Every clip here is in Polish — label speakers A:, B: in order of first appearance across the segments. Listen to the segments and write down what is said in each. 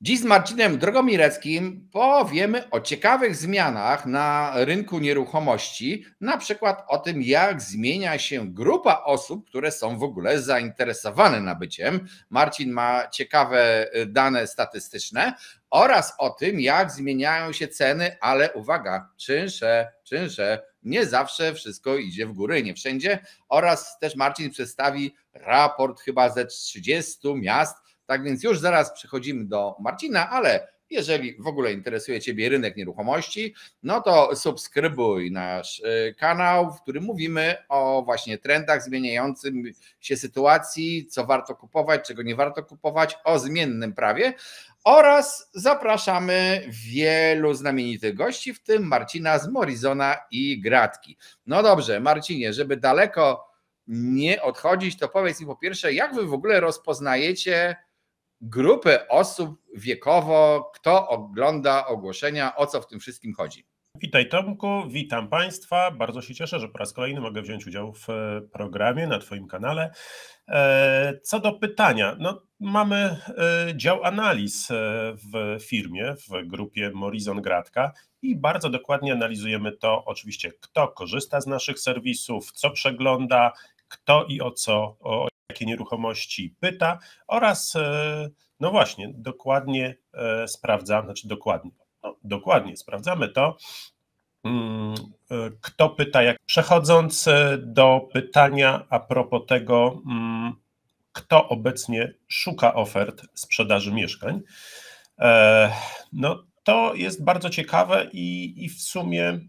A: Dziś z Marcinem Drogomireckim powiemy o ciekawych zmianach na rynku nieruchomości, na przykład o tym, jak zmienia się grupa osób, które są w ogóle zainteresowane nabyciem. Marcin ma ciekawe dane statystyczne oraz o tym, jak zmieniają się ceny, ale uwaga, czynsze, nie zawsze wszystko idzie w górę, nie wszędzie. Oraz też Marcin przedstawi raport chyba ze 30 miast. Tak więc już zaraz przechodzimy do Marcina, ale jeżeli w ogóle interesuje Ciebie rynek nieruchomości, no to subskrybuj nasz kanał, w którym mówimy o właśnie trendach, zmieniającym się sytuacji, co warto kupować, czego nie warto kupować, o zmiennym prawie oraz zapraszamy wielu znamienitych gości, w tym Marcina z Morizona i Gratki. No dobrze, Marcinie, żeby daleko nie odchodzić, to powiedz mi po pierwsze, jak Wy w ogóle rozpoznajecie grupy osób wiekowo, kto ogląda ogłoszenia, o co w tym wszystkim chodzi?
B: Witaj Tomku, witam Państwa. Bardzo się cieszę, że po raz kolejny mogę wziąć udział w programie na Twoim kanale. Co do pytania, no, mamy dział analiz w firmie, w grupie Morizon Gratka i bardzo dokładnie analizujemy to oczywiście, kto korzysta z naszych serwisów, co przegląda, kto i o jakie nieruchomości pyta oraz no właśnie, dokładnie sprawdzamy, dokładnie sprawdzamy to, kto pyta jak. Przechodząc do pytania a propos tego, kto obecnie szuka ofert sprzedaży mieszkań, no to jest bardzo ciekawe i w sumie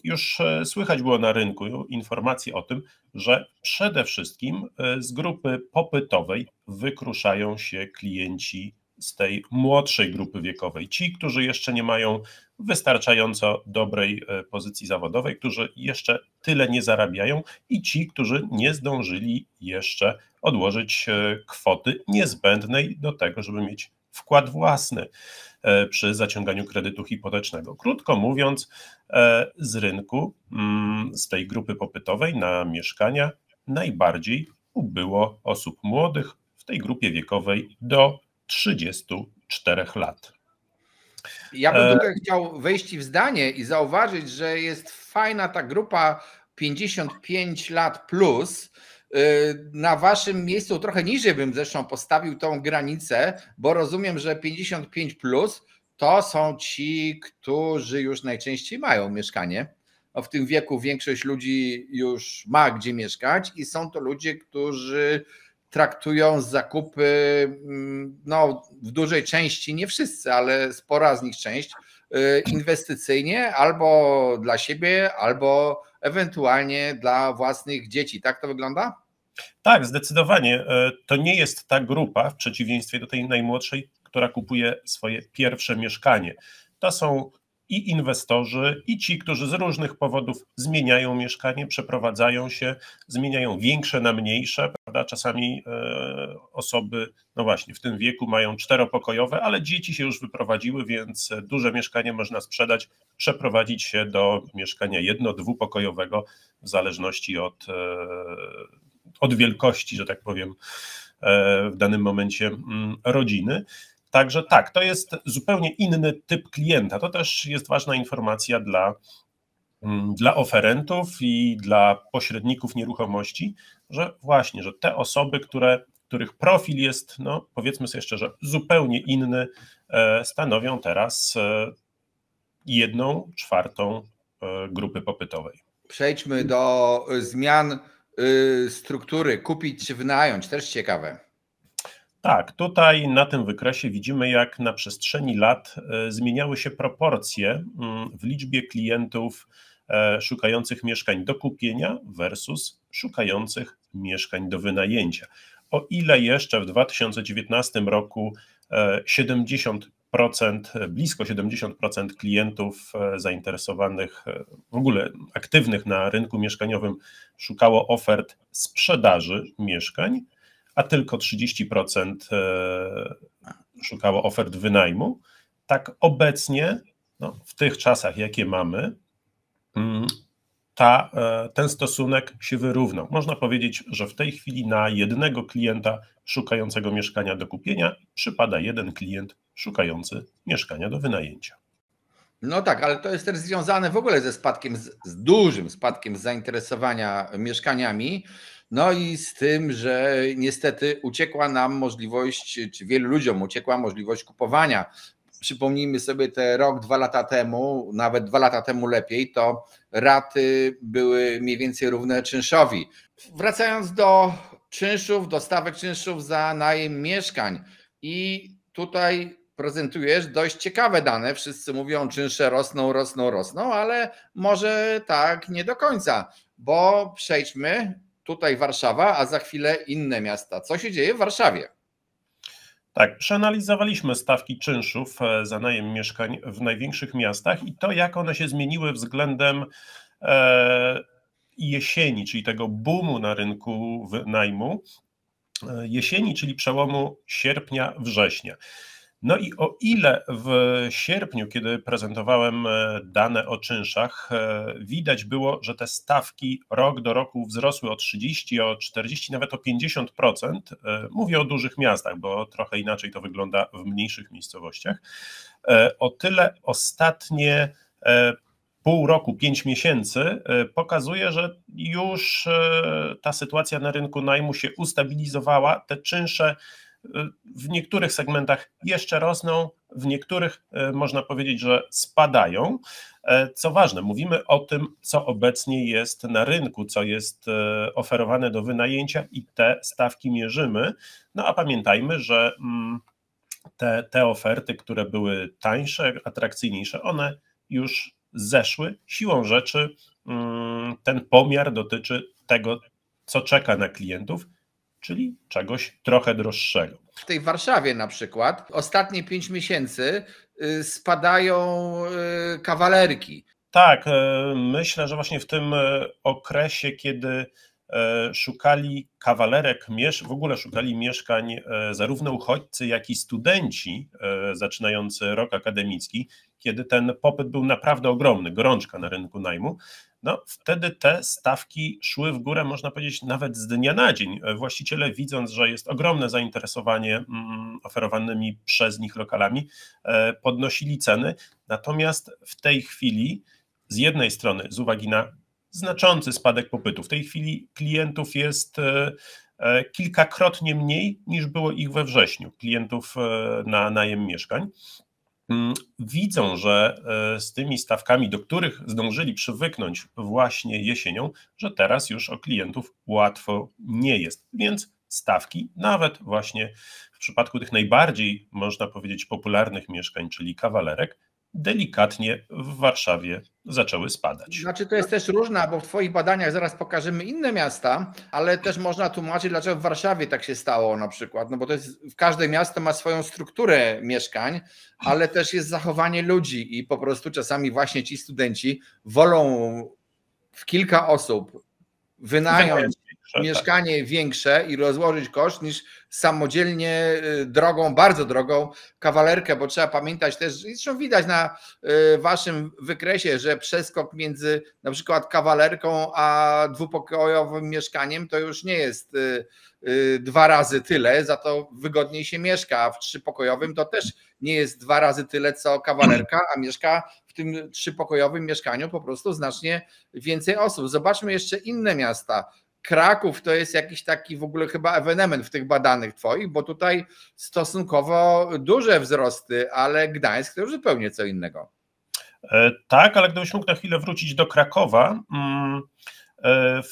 B: już słychać było na rynku informacje o tym, że przede wszystkim z grupy popytowej wykruszają się klienci z tej młodszej grupy wiekowej. Ci, którzy jeszcze nie mają wystarczająco dobrej pozycji zawodowej, którzy jeszcze tyle nie zarabiają i ci, którzy nie zdążyli jeszcze odłożyć kwoty niezbędnej do tego, żeby mieć wkład własny przy zaciąganiu kredytu hipotecznego. Krótko mówiąc, z rynku, z tej grupy popytowej na mieszkania najbardziej ubyło osób młodych w tej grupie wiekowej do 34 lat.
A: Ja bym tutaj chciał wejść w zdanie i zauważyć, że jest fajna ta grupa 55 lat plus. Na waszym miejscu trochę niżej bym zresztą postawił tą granicę, bo rozumiem, że 55 plus to są ci, którzy już najczęściej mają mieszkanie. No w tym wieku większość ludzi już ma gdzie mieszkać i są to ludzie, którzy traktują zakupy, no w dużej części, nie wszyscy, ale spora z nich część, inwestycyjnie albo dla siebie, albo ewentualnie dla własnych dzieci. Tak to wygląda?
B: Tak, zdecydowanie. To nie jest ta grupa, w przeciwieństwie do tej najmłodszej, która kupuje swoje pierwsze mieszkanie. To są i inwestorzy, i ci, którzy z różnych powodów zmieniają mieszkanie, przeprowadzają się, zmieniają większe na mniejsze, prawda? Czasami osoby, no właśnie, w tym wieku mają czteropokojowe, ale dzieci się już wyprowadziły, więc duże mieszkanie można sprzedać, przeprowadzić się do mieszkania jedno-dwupokojowego, w zależności od wielkości, że tak powiem, w danym momencie rodziny. Także tak, to jest zupełnie inny typ klienta. To też jest ważna informacja dla oferentów i dla pośredników nieruchomości, że właśnie, że te osoby, których profil jest, no powiedzmy sobie szczerze, zupełnie inny, stanowią teraz 1/4 grupy popytowej.
A: Przejdźmy do zmian struktury, kupić czy wynająć, też ciekawe.
B: Tak, tutaj na tym wykresie widzimy, jak na przestrzeni lat zmieniały się proporcje w liczbie klientów szukających mieszkań do kupienia versus szukających mieszkań do wynajęcia. O ile jeszcze w 2019 roku blisko 70% klientów zainteresowanych, w ogóle aktywnych na rynku mieszkaniowym szukało ofert sprzedaży mieszkań, a tylko 30% szukało ofert wynajmu. Tak obecnie, no, w tych czasach, jakie mamy, ten stosunek się wyrównał. Można powiedzieć, że w tej chwili na jednego klienta szukającego mieszkania do kupienia przypada jeden klient szukający mieszkania do wynajęcia.
A: No tak, ale to jest też związane w ogóle ze spadkiem, z dużym spadkiem zainteresowania mieszkaniami. No i z tym, że niestety uciekła nam możliwość, czy wielu ludziom uciekła możliwość kupowania. Przypomnijmy sobie te rok, 2 lata temu, nawet 2 lata temu lepiej, to raty były mniej więcej równe czynszowi. Wracając do czynszów, do stawek czynszów za najem mieszkań i tutaj prezentujesz dość ciekawe dane. Wszyscy mówią, czynsze rosną, rosną, rosną, ale może tak nie do końca, bo przejdźmy tutaj Warszawa, a za chwilę inne miasta. Co się dzieje w Warszawie?
B: Tak, przeanalizowaliśmy stawki czynszów za najem mieszkań w największych miastach i to, jak one się zmieniły względem jesieni, czyli tego boomu na rynku najmu, jesieni, czyli przełomu sierpnia-września. No i o ile w sierpniu, kiedy prezentowałem dane o czynszach, widać było, że te stawki rok do roku wzrosły o 30, o 40, nawet o 50%. Mówię o dużych miastach, bo trochę inaczej to wygląda w mniejszych miejscowościach. O tyle ostatnie pół roku, 5 miesięcy pokazuje, że już ta sytuacja na rynku najmu się ustabilizowała. Te czynsze w niektórych segmentach jeszcze rosną, w niektórych można powiedzieć, że spadają. Co ważne, mówimy o tym, co obecnie jest na rynku, co jest oferowane do wynajęcia i te stawki mierzymy. No a pamiętajmy, że te oferty, które były tańsze, atrakcyjniejsze, one już zeszły. Siłą rzeczy ten pomiar dotyczy tego, co czeka na klientów, czyli czegoś trochę droższego.
A: W tej Warszawie na przykład ostatnie 5 miesięcy spadają kawalerki.
B: Tak, myślę, że właśnie w tym okresie, kiedy szukali kawalerek, w ogóle szukali mieszkań zarówno uchodźcy, jak i studenci zaczynający rok akademicki, kiedy ten popyt był naprawdę ogromny, gorączka na rynku najmu, no wtedy te stawki szły w górę, można powiedzieć, nawet z dnia na dzień. Właściciele, widząc, że jest ogromne zainteresowanie oferowanymi przez nich lokalami, podnosili ceny, natomiast w tej chwili z jednej strony z uwagi na znaczący spadek popytu, w tej chwili klientów jest kilkakrotnie mniej niż było ich we wrześniu, klientów na najem mieszkań. Widzą, że z tymi stawkami, do których zdążyli przywyknąć właśnie jesienią, że teraz już o klientów łatwo nie jest, więc stawki, nawet właśnie w przypadku tych najbardziej, można powiedzieć, popularnych mieszkań, czyli kawalerek, delikatnie w Warszawie zaczęły spadać.
A: Znaczy to jest też różna, bo w Twoich badaniach zaraz pokażemy inne miasta, ale też można tłumaczyć, dlaczego w Warszawie tak się stało na przykład, no bo to jest, każde miasto ma swoją strukturę mieszkań, ale też jest zachowanie ludzi i po prostu czasami właśnie ci studenci wolą w kilka osób wynająć mieszkanie większe i rozłożyć koszt niż samodzielnie drogą, bardzo drogą kawalerkę, bo trzeba pamiętać też, zresztą widać na waszym wykresie, że przeskok między na przykład kawalerką a dwupokojowym mieszkaniem to już nie jest 2 razy tyle, za to wygodniej się mieszka, a w 3-pokojowym to też nie jest 2 razy tyle co kawalerka, a mieszka w tym 3-pokojowym mieszkaniu po prostu znacznie więcej osób. Zobaczmy jeszcze inne miasta. Kraków to jest jakiś taki w ogóle chyba ewenement w tych badanych twoich, bo tutaj stosunkowo duże wzrosty, ale Gdańsk to już zupełnie co innego.
B: Tak, ale gdybyś mógł na chwilę wrócić do Krakowa.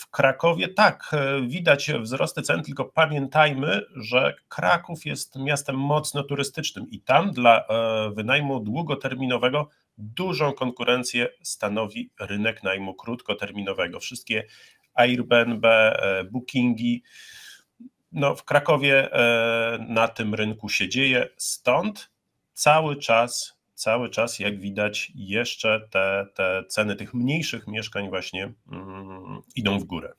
B: W Krakowie tak, widać wzrosty cen, tylko pamiętajmy, że Kraków jest miastem mocno turystycznym i tam dla wynajmu długoterminowego dużą konkurencję stanowi rynek najmu krótkoterminowego. Wszystkie Airbnb, Bookingi, no w Krakowie na tym rynku się dzieje, stąd cały czas, jak widać, jeszcze te ceny tych mniejszych mieszkań właśnie idą w górę.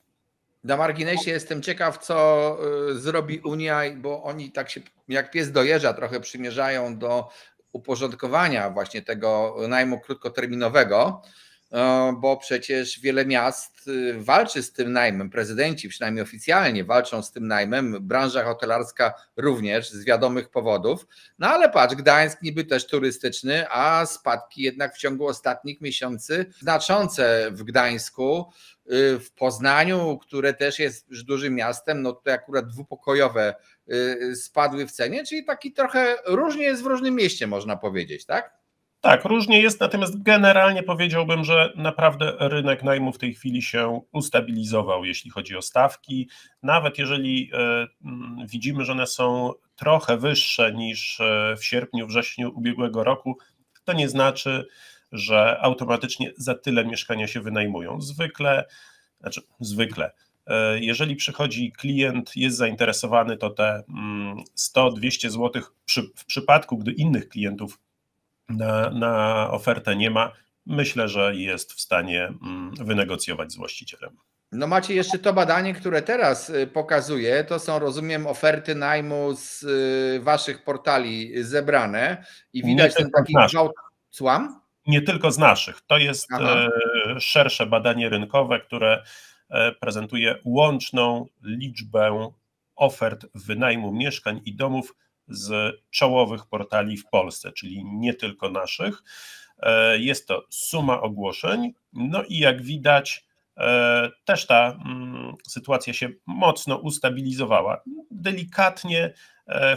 A: Na marginesie jestem ciekaw, co zrobi Unia, bo oni tak się jak pies do jeża trochę przymierzają do uporządkowania właśnie tego najmu krótkoterminowego. bo przecież wiele miast walczy z tym najmem, prezydenci przynajmniej oficjalnie walczą z tym najmem, branża hotelarska również z wiadomych powodów. No ale patrz, Gdańsk niby też turystyczny, a spadki jednak w ciągu ostatnich miesięcy znaczące w Gdańsku. W Poznaniu, które też jest już dużym miastem, no to akurat dwupokojowe spadły w cenie, czyli taki trochę różnie jest w różnym mieście, można powiedzieć, tak?
B: Tak, różnie jest, natomiast generalnie powiedziałbym, że naprawdę rynek najmu w tej chwili się ustabilizował, jeśli chodzi o stawki. Nawet jeżeli widzimy, że one są trochę wyższe niż w sierpniu, wrześniu ubiegłego roku, to nie znaczy, że automatycznie za tyle mieszkania się wynajmują. Zwykle. Jeżeli przychodzi klient, jest zainteresowany, to te 100-200 zł w przypadku, gdy innych klientów na ofertę nie ma, myślę, że jest w stanie wynegocjować z właścicielem.
A: No macie jeszcze to badanie, które teraz pokazuje, to są, rozumiem, oferty najmu z waszych portali zebrane i widać ten taki gwałt. Słucham?
B: Nie tylko z naszych. To jest
A: Aha.
B: szersze badanie rynkowe, które prezentuje łączną liczbę ofert wynajmu mieszkań i domów z czołowych portali w Polsce, czyli nie tylko naszych. Jest to suma ogłoszeń, no i jak widać, też ta sytuacja się mocno ustabilizowała. Delikatnie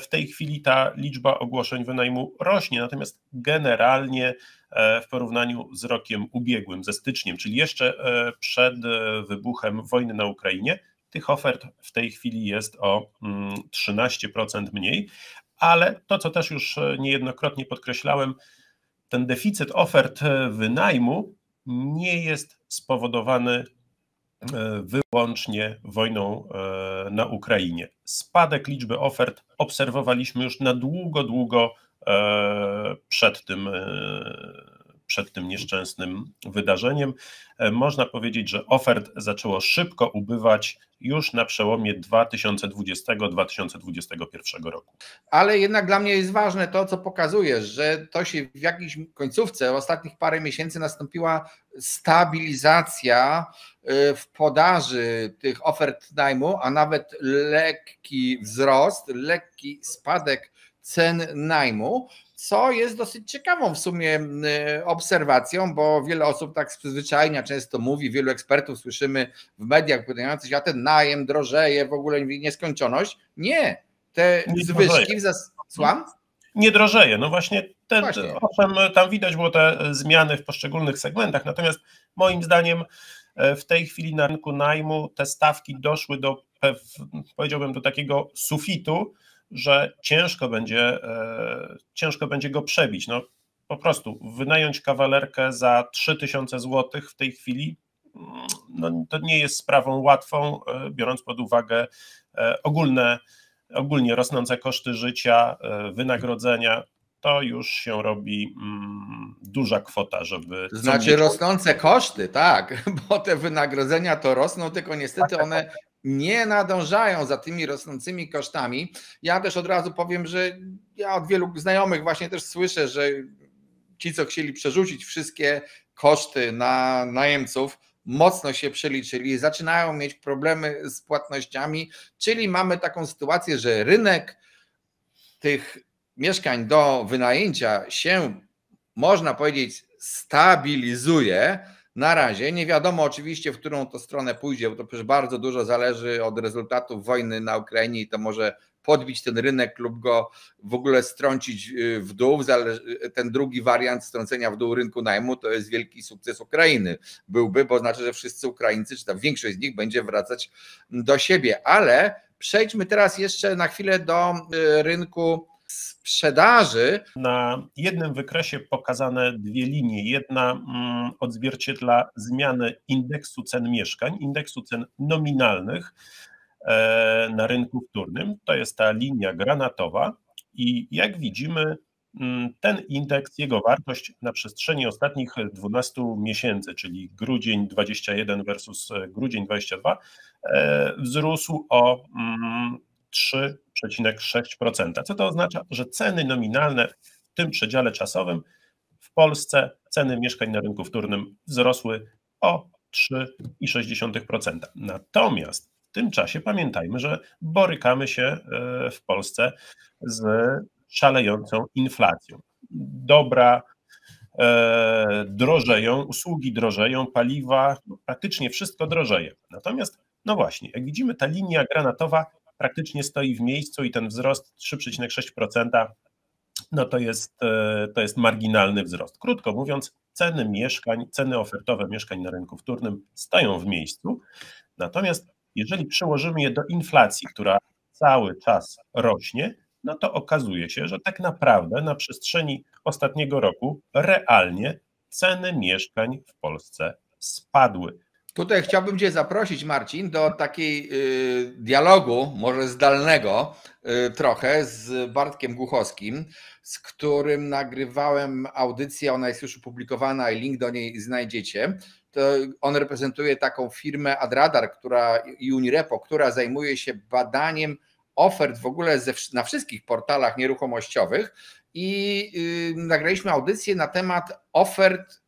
B: w tej chwili ta liczba ogłoszeń wynajmu rośnie, natomiast generalnie w porównaniu z rokiem ubiegłym, ze styczniem, czyli jeszcze przed wybuchem wojny na Ukrainie, tych ofert w tej chwili jest o 13% mniej, ale to, co też już niejednokrotnie podkreślałem, ten deficyt ofert wynajmu nie jest spowodowany wyłącznie wojną na Ukrainie. Spadek liczby ofert obserwowaliśmy już na długo przed tym nieszczęsnym wydarzeniem. Można powiedzieć, że ofert zaczęło szybko ubywać już na przełomie 2020-2021 roku.
A: Ale jednak dla mnie jest ważne to, co pokazujesz, że to się w jakiejś końcówce, ostatnich parę miesięcy nastąpiła stabilizacja w podaży tych ofert najmu, a nawet lekki wzrost, lekki spadek cen najmu, co jest dosyć ciekawą w sumie obserwacją, bo wiele osób tak z przyzwyczajenia często mówi, wielu ekspertów słyszymy w mediach pytających się, a ten najem drożeje, w ogóle nieskończoność. Nie, te zwyżki Słucham?
B: Nie drożeje, no właśnie, tam widać było te zmiany w poszczególnych segmentach, natomiast moim zdaniem w tej chwili na rynku najmu te stawki doszły powiedziałbym, do takiego sufitu, że ciężko będzie go przebić. No, po prostu wynająć kawalerkę za 3000 zł w tej chwili, no, to nie jest sprawą łatwą, biorąc pod uwagę ogólnie rosnące koszty życia, wynagrodzenia. To już się robi duża kwota, żeby...
A: To znaczy rosnące koszty, tak, bo te wynagrodzenia to rosną, tylko niestety one nie nadążają za tymi rosnącymi kosztami. Ja też od razu powiem, że ja od wielu znajomych właśnie też słyszę, że ci, co chcieli przerzucić wszystkie koszty na najemców, mocno się przeliczyli, zaczynają mieć problemy z płatnościami, czyli mamy taką sytuację, że rynek tych mieszkań do wynajęcia się, można powiedzieć, stabilizuje. Na razie nie wiadomo oczywiście, w którą to stronę pójdzie, bo to przecież bardzo dużo zależy od rezultatów wojny na Ukrainie i to może podbić ten rynek lub go w ogóle strącić w dół. Ten drugi wariant strącenia w dół rynku najmu to jest wielki sukces Ukrainy byłby, bo znaczy, że wszyscy Ukraińcy, czy tam większość z nich będzie wracać do siebie. Ale przejdźmy teraz jeszcze na chwilę do rynku sprzedaży.
B: Na jednym wykresie pokazane dwie linie. Jedna odzwierciedla zmianę indeksu cen mieszkań, indeksu cen nominalnych na rynku wtórnym. To jest ta linia granatowa i jak widzimy, ten indeks, jego wartość na przestrzeni ostatnich 12 miesięcy, czyli grudzień 21 versus grudzień 22, wzrósł o 3,6%. Co to oznacza? Że ceny nominalne w tym przedziale czasowym w Polsce ceny mieszkań na rynku wtórnym wzrosły o 3,6%. Natomiast w tym czasie pamiętajmy, że borykamy się w Polsce z szalejącą inflacją. Dobra drożeją, usługi drożeją, paliwa, praktycznie wszystko drożeje. Natomiast, no właśnie, jak widzimy, ta linia granatowa praktycznie stoi w miejscu i ten wzrost 3,6% no to jest marginalny wzrost. Krótko mówiąc, ceny mieszkań, ceny ofertowe mieszkań na rynku wtórnym stoją w miejscu. Natomiast jeżeli przełożymy je do inflacji, która cały czas rośnie, no to okazuje się, że tak naprawdę na przestrzeni ostatniego roku realnie ceny mieszkań w Polsce spadły.
A: Tutaj chciałbym Cię zaprosić, Marcin, do takiej dialogu, może zdalnego trochę, z Bartkiem Głuchowskim, z którym nagrywałem audycję, ona jest już opublikowana i link do niej znajdziecie. To on reprezentuje taką firmę Adradar i Unirepo, która zajmuje się badaniem ofert w ogóle na wszystkich portalach nieruchomościowych i nagraliśmy audycję na temat ofert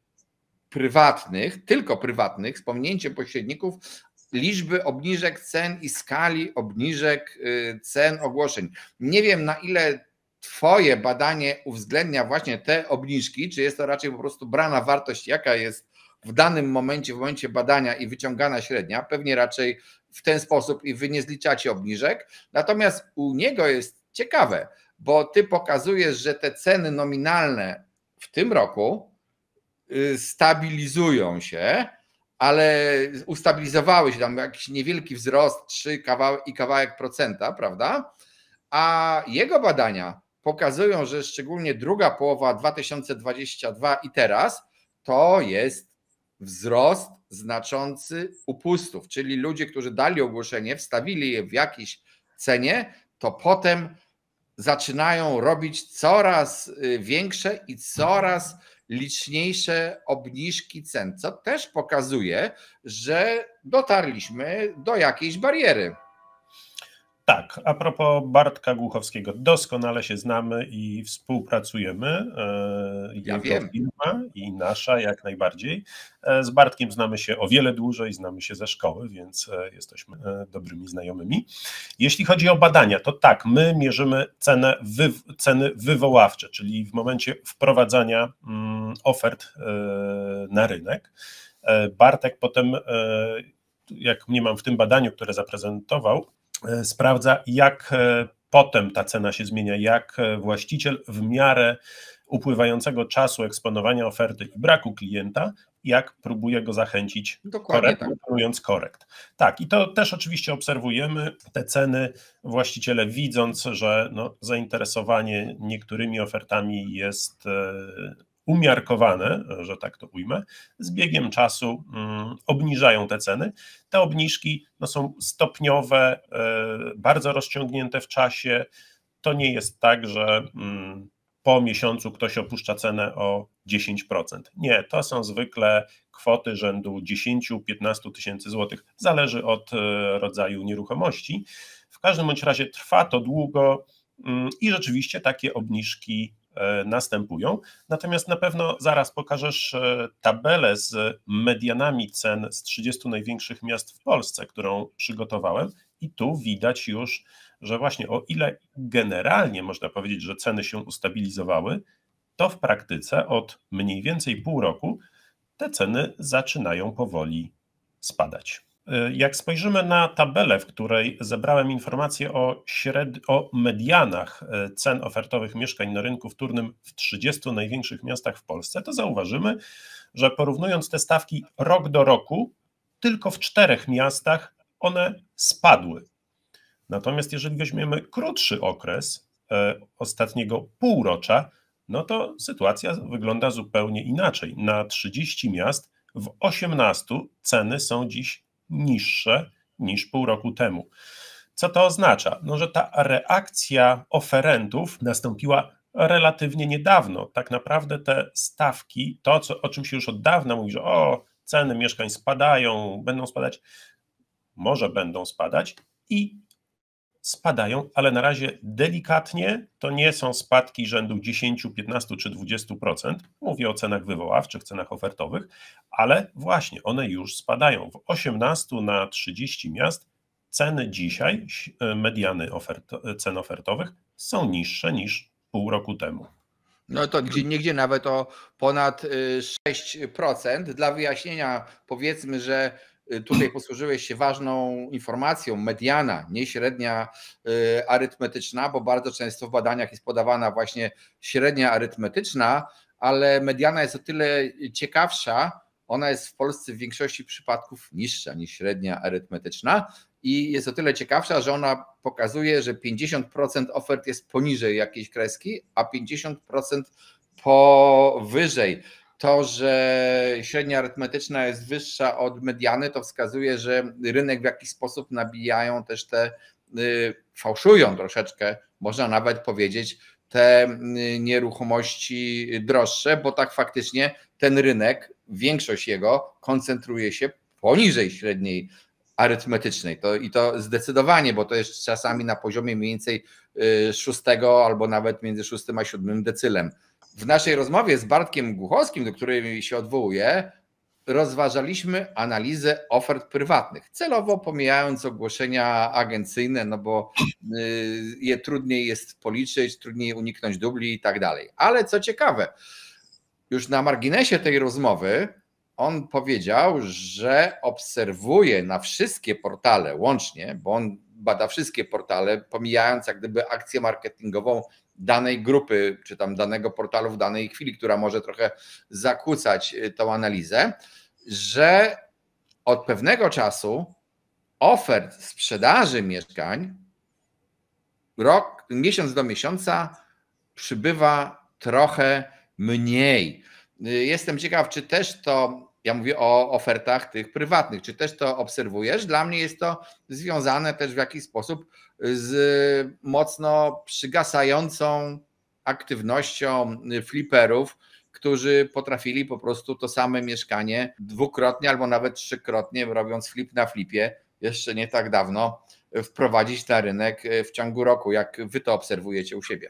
A: prywatnych, tylko prywatnych, z pominięciem pośredników, liczby obniżek cen i skali obniżek cen ogłoszeń. Nie wiem, na ile Twoje badanie uwzględnia właśnie te obniżki, czy jest to raczej po prostu brana wartość, jaka jest w danym momencie, w momencie badania i wyciągana średnia, pewnie raczej w ten sposób i Wy nie zliczacie obniżek. Natomiast u niego jest ciekawe, bo Ty pokazujesz, że te ceny nominalne w tym roku stabilizują się, ale ustabilizowały się, tam jakiś niewielki wzrost, 3 i kawałek procenta, prawda? A jego badania pokazują, że szczególnie druga połowa 2022 i teraz to jest wzrost znaczący upustów, czyli ludzie, którzy dali ogłoszenie, wstawili je w jakiejś cenie, to potem zaczynają robić coraz większe i coraz liczniejsze obniżki cen, co też pokazuje, że dotarliśmy do jakiejś bariery.
B: Tak, a propos Bartka Głuchowskiego, doskonale się znamy i współpracujemy.
A: Ja wiem.
B: Firma i nasza jak najbardziej. Z Bartkiem znamy się o wiele dłużej, znamy się ze szkoły, więc jesteśmy dobrymi znajomymi. Jeśli chodzi o badania, to tak, my mierzymy ceny wywoławcze, czyli w momencie wprowadzania ofert na rynek. Bartek potem, jak nie mam w tym badaniu, które zaprezentował, sprawdza, jak potem ta cena się zmienia, jak właściciel w miarę upływającego czasu eksponowania oferty i braku klienta, jak próbuje go zachęcić, wykonując korekt. Tak, i to też oczywiście obserwujemy te ceny. Właściciele, widząc, że zainteresowanie niektórymi ofertami jest umiarkowane, że tak to ujmę, z biegiem czasu obniżają te ceny. Te obniżki są stopniowe, bardzo rozciągnięte w czasie. To nie jest tak, że po miesiącu ktoś opuszcza cenę o 10%. Nie, to są zwykle kwoty rzędu 10-15 tysięcy złotych. Zależy od rodzaju nieruchomości. W każdym bądź razie trwa to długo i rzeczywiście takie obniżki następują. Natomiast na pewno zaraz pokażesz tabelę z medianami cen z 30 największych miast w Polsce, którą przygotowałem, i tu widać już, że właśnie o ile generalnie można powiedzieć, że ceny się ustabilizowały, to w praktyce od mniej więcej pół roku te ceny zaczynają powoli spadać. Jak spojrzymy na tabelę, w której zebrałem informacje o medianach cen ofertowych mieszkań na rynku wtórnym w 30 największych miastach w Polsce, to zauważymy, że porównując te stawki rok do roku, tylko w 4 miastach one spadły. Natomiast jeżeli weźmiemy krótszy okres ostatniego półrocza, no to sytuacja wygląda zupełnie inaczej. Na 30 miast w 18 ceny są dziś niższe niż pół roku temu. Co to oznacza? No, że ta reakcja oferentów nastąpiła relatywnie niedawno. Tak naprawdę te stawki, to o czym się już od dawna mówi, że ceny mieszkań spadają, będą spadać, może będą spadać i spadają, ale na razie delikatnie, to nie są spadki rzędu 10, 15 czy 20%. Mówię o cenach wywoławczych, cenach ofertowych, ale właśnie one już spadają. W 18 na 30 miast ceny dzisiaj, mediany cen ofertowych są niższe niż pół roku temu.
A: No to gdzieniegdzie nawet o ponad 6%. Dla wyjaśnienia powiedzmy, że tutaj posłużyłeś się ważną informacją, mediana, nie średnia arytmetyczna, bo bardzo często w badaniach jest podawana właśnie średnia arytmetyczna, ale mediana jest o tyle ciekawsza, ona jest w Polsce w większości przypadków niższa niż średnia arytmetyczna i jest o tyle ciekawsza, że ona pokazuje, że 50% ofert jest poniżej jakiejś kreski, a 50% powyżej. To, że średnia arytmetyczna jest wyższa od mediany, to wskazuje, że rynek w jakiś sposób nabijają też te, fałszują troszeczkę, można nawet powiedzieć, te nieruchomości droższe, bo tak faktycznie ten rynek, większość jego koncentruje się poniżej średniej arytmetycznej. I to zdecydowanie, bo to jest czasami na poziomie mniej więcej 6 albo nawet między 6 a 7 decylem. W naszej rozmowie z Bartkiem Głuchowskim, do której się odwołuję, rozważaliśmy analizę ofert prywatnych, celowo pomijając ogłoszenia agencyjne, no bo je trudniej jest policzyć, trudniej uniknąć dubli i tak dalej. Ale co ciekawe, już na marginesie tej rozmowy on powiedział, że obserwuje na wszystkie portale łącznie, bo on bada wszystkie portale, pomijając jak gdyby akcję marketingową danej grupy, czy tam danego portalu w danej chwili, która może trochę zakłócać tą analizę, że od pewnego czasu ofert sprzedaży mieszkań miesiąc do miesiąca przybywa trochę mniej. Jestem ciekaw, czy też to, ja mówię o ofertach tych prywatnych, czy też to obserwujesz? Dla mnie jest to związane też w jakiś sposób z mocno przygasającą aktywnością fliperów, którzy potrafili po prostu to same mieszkanie dwukrotnie albo nawet trzykrotnie, robiąc flip na flipie, jeszcze nie tak dawno, wprowadzić na rynek w ciągu roku. Jak wy to obserwujecie u siebie?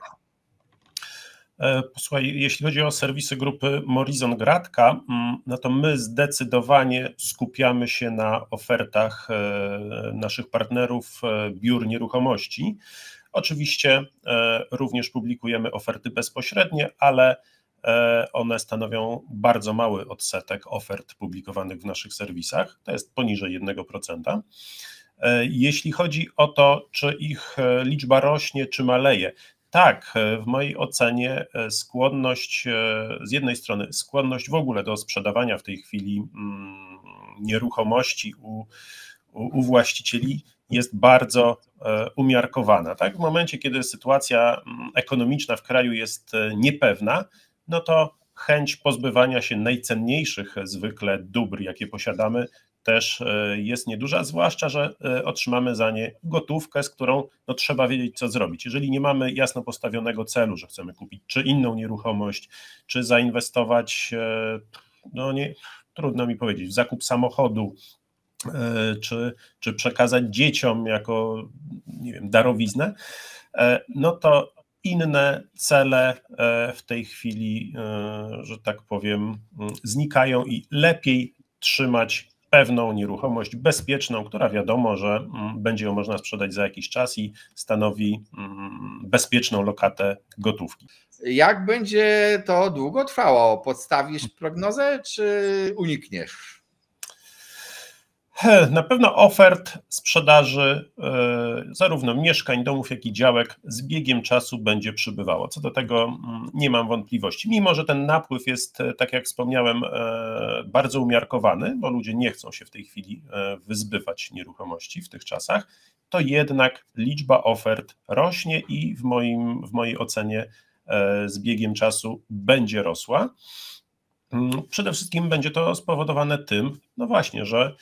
B: Posłuchaj, jeśli chodzi o serwisy grupy Morizon Gratka, no to my zdecydowanie skupiamy się na ofertach naszych partnerów biur nieruchomości. Oczywiście również publikujemy oferty bezpośrednie, ale one stanowią bardzo mały odsetek ofert publikowanych w naszych serwisach, to jest poniżej 1%. Jeśli chodzi o to, czy ich liczba rośnie, czy maleje, tak, w mojej ocenie skłonność, z jednej strony skłonność w ogóle do sprzedawania w tej chwili nieruchomości u właścicieli jest bardzo umiarkowana. Tak? W momencie, kiedy sytuacja ekonomiczna w kraju jest niepewna, no to chęć pozbywania się najcenniejszych zwykle dóbr, jakie posiadamy, też jest nieduża, zwłaszcza że otrzymamy za nie gotówkę, z którą no, trzeba wiedzieć, co zrobić. Jeżeli nie mamy jasno postawionego celu, że chcemy kupić czy inną nieruchomość, czy zainwestować, no nie, trudno mi powiedzieć, w zakup samochodu, czy przekazać dzieciom jako, nie wiem, darowiznę, no to inne cele w tej chwili, że tak powiem, znikają i lepiej trzymać pewną nieruchomość bezpieczną, która wiadomo, że będzie ją można sprzedać za jakiś czas i stanowi bezpieczną lokatę gotówki.
A: Jak będzie to długo trwało? Podstawisz prognozę, czy unikniesz?
B: Na pewno ofert sprzedaży zarówno mieszkań, domów, jak i działek z biegiem czasu będzie przybywało. Co do tego nie mam wątpliwości. Mimo że ten napływ jest, tak jak wspomniałem, bardzo umiarkowany, bo ludzie nie chcą się w tej chwili wyzbywać nieruchomości w tych czasach, to jednak liczba ofert rośnie i w mojej ocenie z biegiem czasu będzie rosła. Przede wszystkim będzie to spowodowane tym, no właśnie, że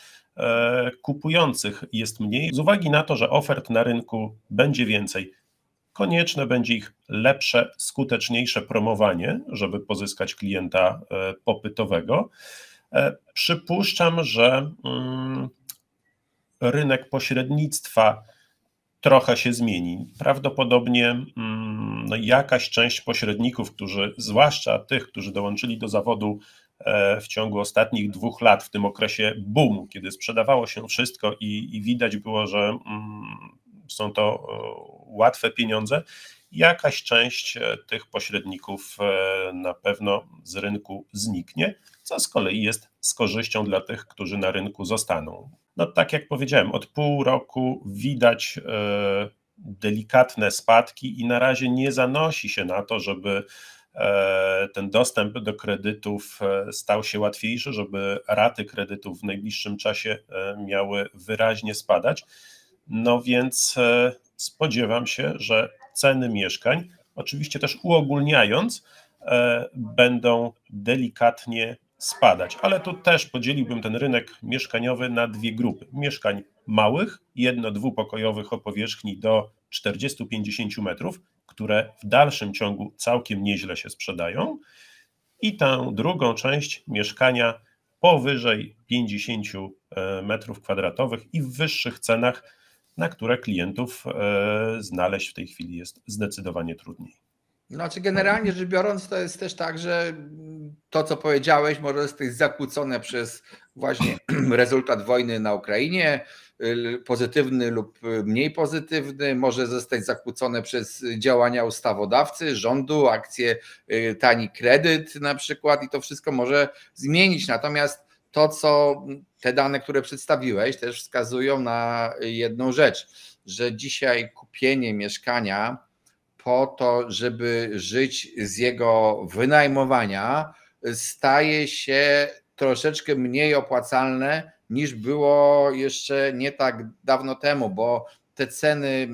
B: kupujących jest mniej. Z uwagi na to, że ofert na rynku będzie więcej, konieczne będzie ich lepsze, skuteczniejsze promowanie, żeby pozyskać klienta popytowego. Przypuszczam, że rynek pośrednictwa trochę się zmieni. Prawdopodobnie no, jakaś część pośredników, zwłaszcza tych, którzy dołączyli do zawodu w ciągu ostatnich 2 lat, w tym okresie boomu, kiedy sprzedawało się wszystko i widać było, że są to łatwe pieniądze, jakaś część tych pośredników na pewno z rynku zniknie, co z kolei jest z korzyścią dla tych, którzy na rynku zostaną. No tak jak powiedziałem, od pół roku widać delikatne spadki i na razie nie zanosi się na to, żeby ten dostęp do kredytów stał się łatwiejszy, żeby raty kredytów w najbliższym czasie miały wyraźnie spadać. No więc spodziewam się, że ceny mieszkań, oczywiście też uogólniając, będą delikatnie spadać, ale tu też podzieliłbym ten rynek mieszkaniowy na 2 grupy. Mieszkań małych, 1-2-pokojowych o powierzchni do 40-50 metrów, które w dalszym ciągu całkiem nieźle się sprzedają, i tę drugą część mieszkania powyżej 50 metrów kwadratowych i w wyższych cenach, na które klientów znaleźć w tej chwili jest zdecydowanie trudniej.
A: Znaczy generalnie rzecz biorąc, to jest też tak, że to, co powiedziałeś, może zostać zakłócone przez właśnie rezultat wojny na Ukrainie, pozytywny lub mniej pozytywny, może zostać zakłócone przez działania ustawodawcy, rządu, akcje tani kredyt na przykład, i to wszystko może zmienić. Natomiast te dane, które przedstawiłeś, też wskazują na jedną rzecz, że dzisiaj kupienie mieszkania po to, żeby żyć z jego wynajmowania, staje się troszeczkę mniej opłacalne niż było jeszcze nie tak dawno temu, bo te ceny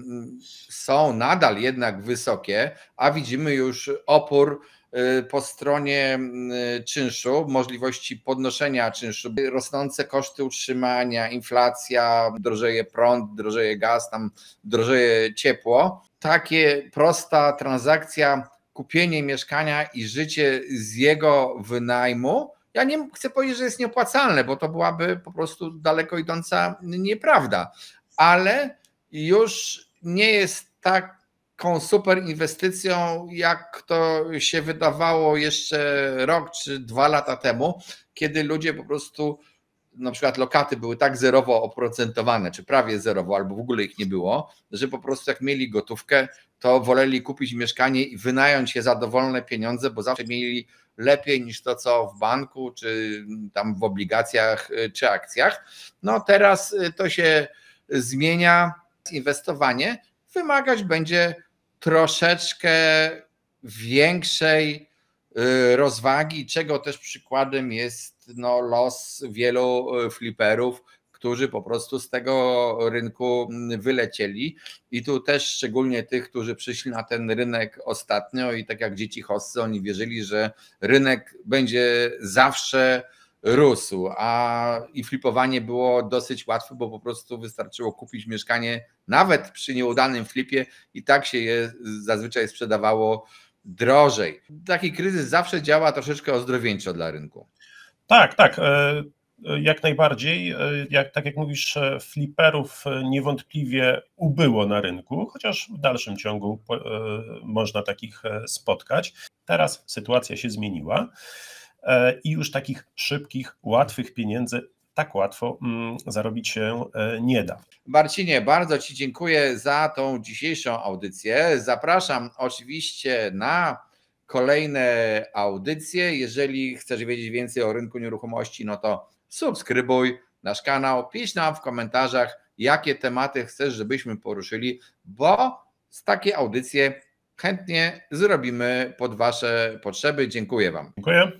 A: są nadal jednak wysokie, a widzimy już opór po stronie czynszu, możliwości podnoszenia czynszu, rosnące koszty utrzymania, inflacja, drożeje prąd, drożeje gaz, tam drożeje ciepło. Takie prosta transakcja, kupienie mieszkania i życie z jego wynajmu, ja nie chcę powiedzieć, że jest nieopłacalne, bo to byłaby po prostu daleko idąca nieprawda, ale już nie jest taką super inwestycją, jak to się wydawało jeszcze rok czy 2 lata temu, kiedy ludzie po prostu, na przykład lokaty były tak zerowo oprocentowane, czy prawie zerowo, albo w ogóle ich nie było, że po prostu jak mieli gotówkę, to woleli kupić mieszkanie i wynająć je za dowolne pieniądze, bo zawsze mieli lepiej niż to, co w banku, czy tam w obligacjach, czy akcjach. No teraz to się zmienia. Inwestowanie wymagać będzie troszeczkę większej rozwagi, czego też przykładem jest los wielu fliperów, którzy po prostu z tego rynku wylecieli, i tu też szczególnie tych, którzy przyszli na ten rynek ostatnio i tak jak dzieci hossy, oni wierzyli, że rynek będzie zawsze rósł, i flipowanie było dosyć łatwe, bo po prostu wystarczyło kupić mieszkanie nawet przy nieudanym flipie i tak się je zazwyczaj sprzedawało drożej. Taki kryzys zawsze działa troszeczkę ozdrowieńczo dla rynku.
B: Tak, tak. Jak najbardziej. Tak jak mówisz, fliperów niewątpliwie ubyło na rynku, chociaż w dalszym ciągu można takich spotkać. Teraz sytuacja się zmieniła i już takich szybkich, łatwych pieniędzy tak łatwo zarobić się nie da.
A: Marcinie, bardzo Ci dziękuję za tą dzisiejszą audycję. Zapraszam oczywiście na kolejne audycje. Jeżeli chcesz wiedzieć więcej o rynku nieruchomości, no to subskrybuj nasz kanał, pisz nam w komentarzach, jakie tematy chcesz, żebyśmy poruszyli, bo z takie audycje chętnie zrobimy pod Wasze potrzeby. Dziękuję Wam.
B: Dziękuję.